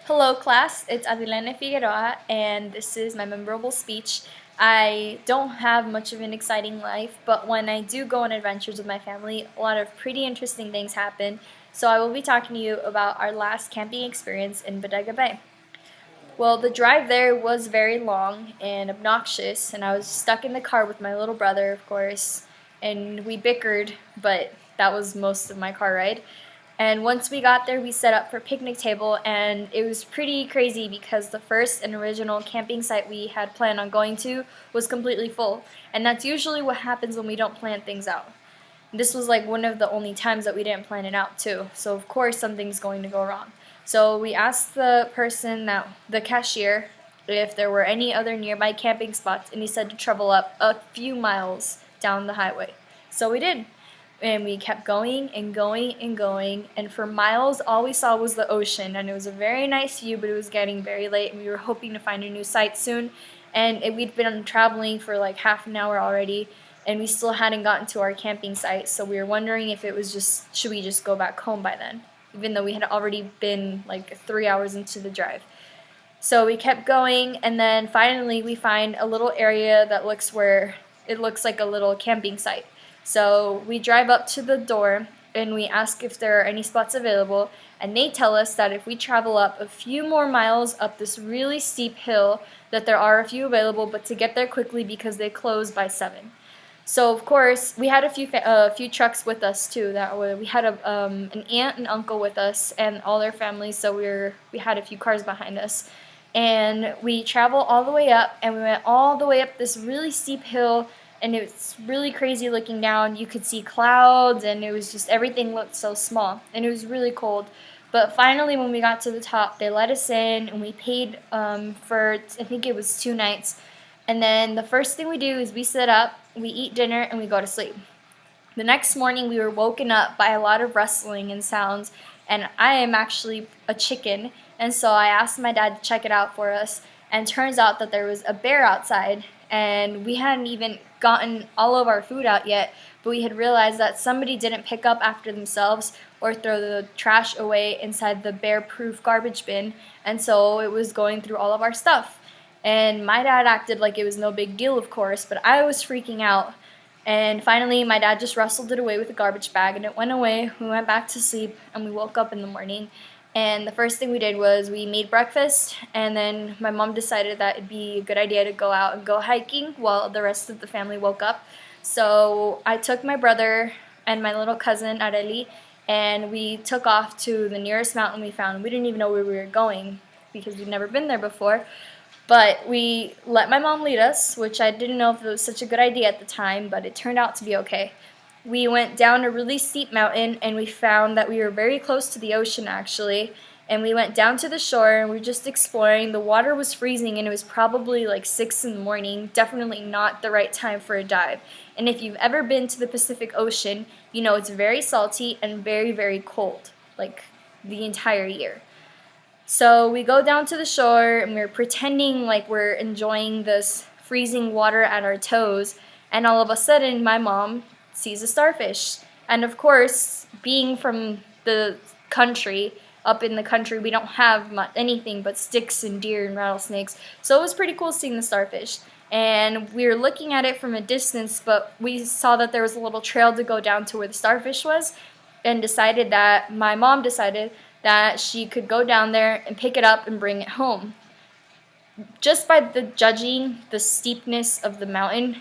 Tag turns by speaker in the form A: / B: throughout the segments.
A: Hello, class. It's Adilene Figueroa, and this is my memorable speech. I don't have much of an exciting life, but when I do go on adventures with my family, a lot of pretty interesting things happen. So I will be talking to you about our last camping experience in Bodega Bay. Well, the drive there was very long and obnoxious, and I was stuck in the car with my little brother, of course, and we bickered, but that was most of my car ride. And once we got there, we set up for a picnic table, and it was pretty crazy because the first and original camping site we had planned on going to was completely full. And that's usually what happens when we don't plan things out. This was like one of the only times that we didn't plan it out too. So of course something's going to go wrong. So we asked the cashier, if there were any other nearby camping spots, and he said to travel up a few miles down the highway. So we did. And we kept going and going and going, and for miles all we saw was the ocean, and it was a very nice view, but it was getting very late and we were hoping to find a new site soon. We'd been traveling for like half an hour already, and we still hadn't gotten to our camping site, so we were wondering if it was just should we just go back home by then, even though we had already been like 3 hours into the drive. So we kept going, and then finally we find a little area that looks like a little camping site. So we drive up to the door and we ask if there are any spots available, and they tell us that if we travel up a few more miles up this really steep hill, that there are a few available, but to get there quickly because they close by 7. So of course we had a few trucks with us too. We had an aunt and uncle with us and all their families. So we had a few cars behind us, and we traveled all the way up, and we went all the way up this really steep hill, and it's really crazy looking down. You could see clouds, and it was just everything looked so small, and it was really cold. But finally, when we got to the top, they let us in, and we paid for I think it was 2 nights. And then the first thing we do is we sit up, we eat dinner, and we go to sleep. The next morning, we were woken up by a lot of rustling and sounds, and I am actually a chicken, and so I asked my dad to check it out for us, and turns out that there was a bear outside, and we hadn't even gotten all of our food out yet, but we had realized that somebody didn't pick up after themselves or throw the trash away inside the bear-proof garbage bin, and so it was going through all of our stuff. And my dad acted like it was no big deal, of course, but I was freaking out. And finally, my dad just rustled it away with a garbage bag, and it went away. We went back to sleep, and we woke up in the morning. And the first thing we did was we made breakfast, and then my mom decided that it'd be a good idea to go out and go hiking while the rest of the family woke up. So I took my brother and my little cousin, Areli, and we took off to the nearest mountain we found. We didn't even know where we were going because we'd never been there before. But we let my mom lead us, which I didn't know if it was such a good idea at the time, but it turned out to be okay. We went down a really steep mountain, and we found that we were very close to the ocean, actually. And we went down to the shore, and we were just exploring. The water was freezing, and it was probably like 6 in the morning. Definitely not the right time for a dive. And if you've ever been to the Pacific Ocean, you know it's very salty and very, very cold, like the entire year. So we go down to the shore, and we're pretending like we're enjoying this freezing water at our toes, and all of a sudden my mom sees a starfish. And of course, being from the country, up in the country, we don't have anything but sticks and deer and rattlesnakes. So it was pretty cool seeing the starfish. And we were looking at it from a distance, but we saw that there was a little trail to go down to where the starfish was, and my mom decided that she could go down there and pick it up and bring it home. Just by judging the steepness of the mountain,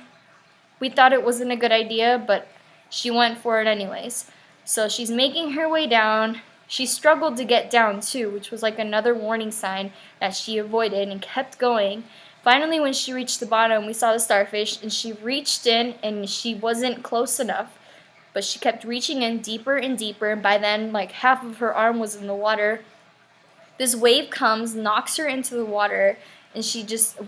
A: we thought it wasn't a good idea, but she went for it anyways. So she's making her way down. She struggled to get down too, which was like another warning sign that she avoided and kept going. Finally, when she reached the bottom, we saw the starfish, and she reached in, and she wasn't close enough, but she kept reaching in deeper and deeper, and by then like half of her arm was in the water. This wave comes, knocks her into the water, and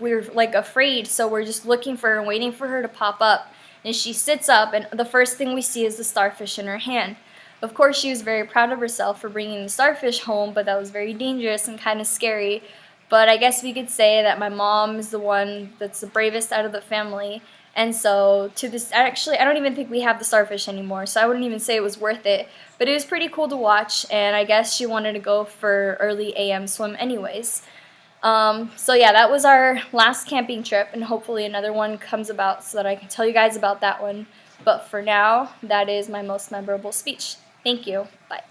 A: we're like afraid, so we're just looking for her and waiting for her to pop up. And she sits up, and the first thing we see is the starfish in her hand. Of course, she was very proud of herself for bringing the starfish home, but that was very dangerous and kind of scary. But I guess we could say that my mom is the one that's the bravest out of the family. And so actually, I don't even think we have the starfish anymore, so I wouldn't even say it was worth it. but it was pretty cool to watch, and I guess she wanted to go for early AM swim anyways. So yeah, that was our last camping trip, and hopefully another one comes about so that I can tell you guys about that one. But for now, that is my most memorable speech. Thank you. Bye.